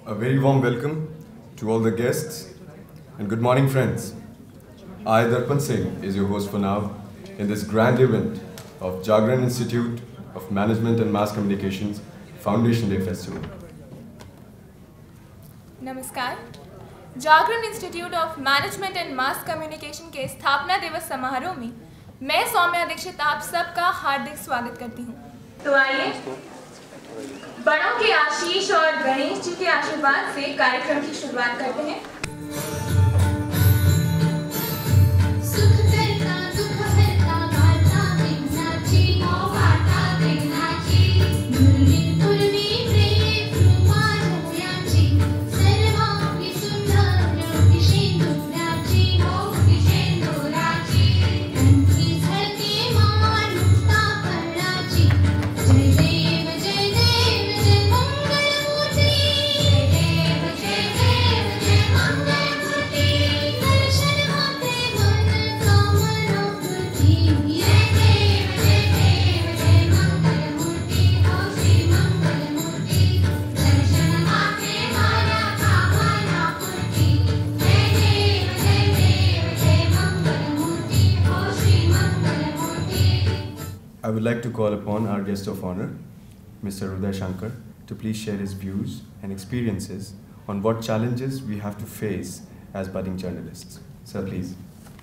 A very warm welcome to all the guests and good morning friends. I, Darpan Singh, is your host for now in this grand event of Jagran Institute of Management and Mass Communications Foundation Day Festival. नमस्कार। Jagran institute of management and mass communication के स्थापना दिवस समारोह में मैं सौम्या दीक्षित आप सबका हार्दिक स्वागत करती हूँ। तो आइए बड़ों के आशीष और गणेश जी के आशीर्वाद से कार्यक्रम की शुरुआत करते हैं। I would like to call upon our guest of honor, Mr. Uday Shankar, to please share his views and experiences on what challenges we have to face as budding journalists. Sir, please.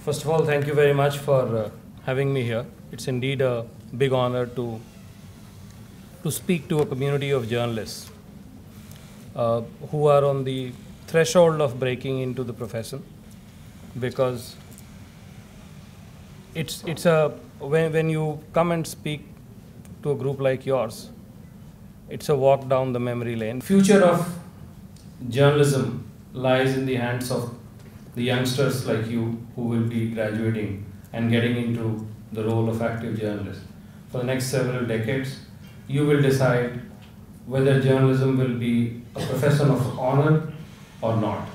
First of all, thank you very much for having me here. It's indeed a big honor to speak to a community of journalists who are on the threshold of breaking into the profession, because when you come and speak to a group like yours, it's a walk down the memory lane. Future of journalism lies in the hands of the youngsters like you who will be graduating and getting into the role of active journalist. For the next several decades, you will decide whether journalism will be a profession of honor or not.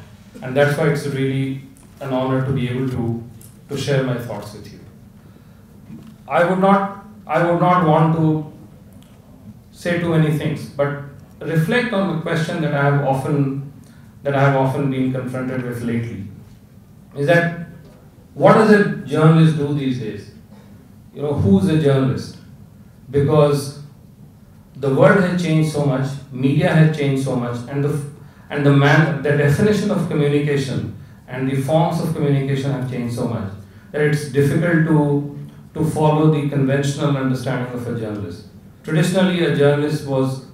And that's why it's really an honor to be able to share my thoughts with you. I would not want to say too many things, but reflect on the question that I have often been confronted with lately. Is that what does a journalist do these days? You know, who's a journalist? Because the world has changed so much, media has changed so much, and the definition of communication and the forms of communication have changed so much that it's difficult to follow the conventional understanding of a journalist. Traditionally, a journalist was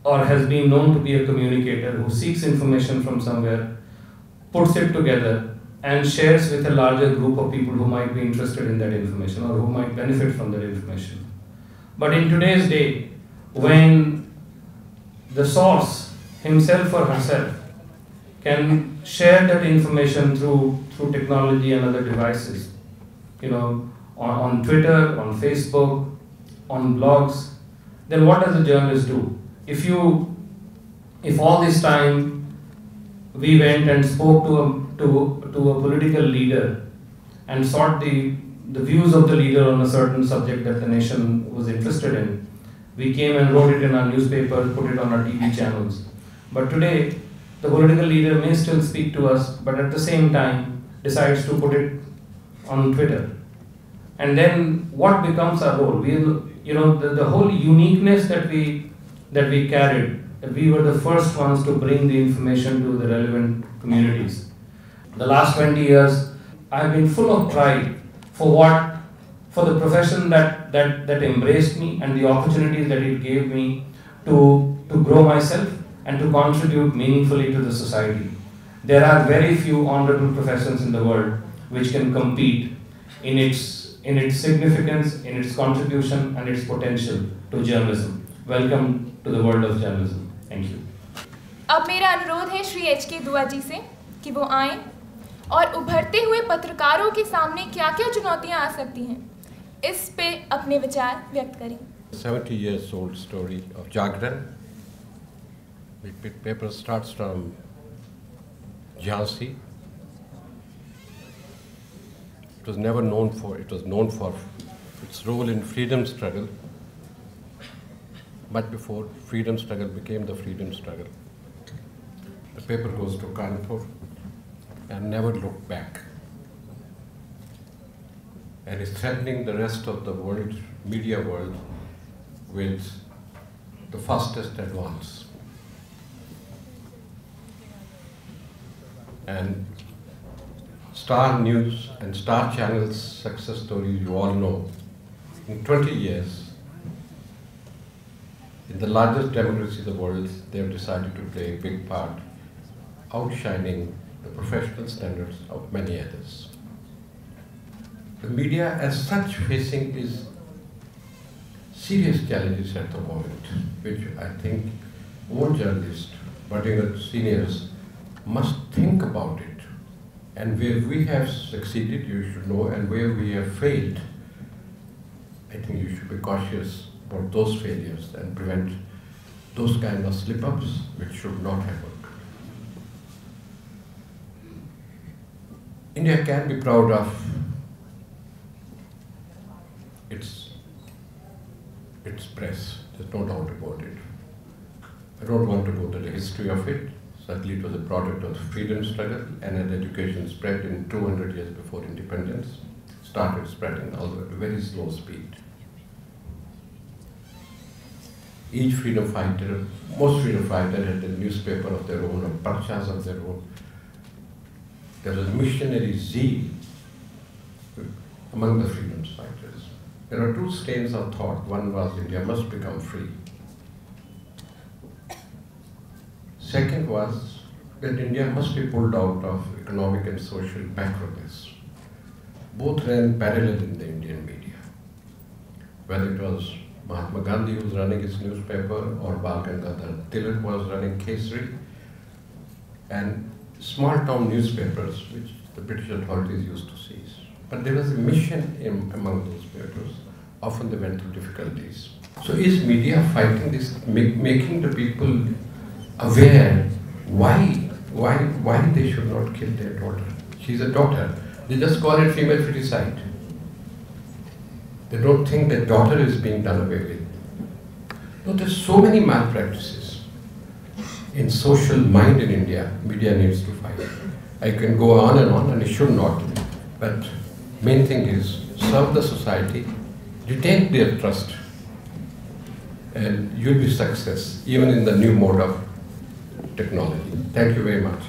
or has been known to be a communicator who seeks information from somewhere, puts it together, and shares with a larger group of people who might be interested in that information or who might benefit from that information. But in today's day, when the source himself or herself can share that information through technology and other devices, you know, on Twitter, on Facebook, on blogs, then what does a journalist do? If all this time we went and spoke to a political leader and sought the views of the leader on a certain subject that the nation was interested in, we came and wrote it in our newspaper, put it on our TV channels. But today, the political leader may still speak to us, but at the same time decides to put it on Twitter. And then what becomes our role? The whole uniqueness that we carried, that we were the first ones to bring the information to the relevant communities. The last 20 years, I have been full of pride for the profession that embraced me and the opportunities that it gave me to grow myself and to contribute meaningfully to the society. There are very few honorable professions in the world which can compete in its significance, in its contribution and its potential to journalism. Welcome to the world of journalism. Thank you. अब मेरा अनुरोध है Shri HK दुआ जी से कि वो आएं और उभरते हुए पत्रकारों के सामने क्या-क्या चुनौतियां आ सकती हैं, इस पे अपने विचार व्यक्त करें। 70 years old story of Jagran. The paper starts from Jhansi. It was known for its role in freedom struggle, but before freedom struggle became the freedom struggle. the paper goes to Kanpur and never look back. And is threatening the rest of the world, media world, with the fastest advance. And Star News and Star Channel's success stories, you all know. In 20 years, in the largest democracy in the world, they have decided to play a big part, outshining the professional standards of many others. The media as such facing is serious challenges at the moment, which I think all journalists, particularly seniors, must think about it. And where we have succeeded, you should know, and where we have failed, I think you should be cautious about those failures and prevent those kind of slip-ups which should not have occurred. India can be proud of its press, there's no doubt about it. I don't want to go to the history of it. Certainly it was a product of the freedom struggle, and as education spread in 200 years before independence, started spreading at a very slow speed. Each freedom fighter, most freedom fighters had a newspaper of their own, or parchas of their own. There was missionary zeal among the freedom fighters. There are two strains of thought. One was India must become free. Second was that India must be pulled out of economic and social backwardness. Both ran parallel in the Indian media. Whether it was Mahatma Gandhi who was running his newspaper, or Bal Gangadhar Tilak was running Kesari, and small town newspapers which the British authorities used to seize. But there was a mission among those papers. Often they went through difficulties. So is media fighting this, making the people aware why they should not kill their daughter? She's a daughter. They just call it female feticide. They don't think that daughter is being done away with. No, there's so many malpractices in social mind in India. Media needs to fight. I can go on, and it should not. But main thing is serve the society, retain their trust, and you'll be success even in the new mode of technology. Thank you very much.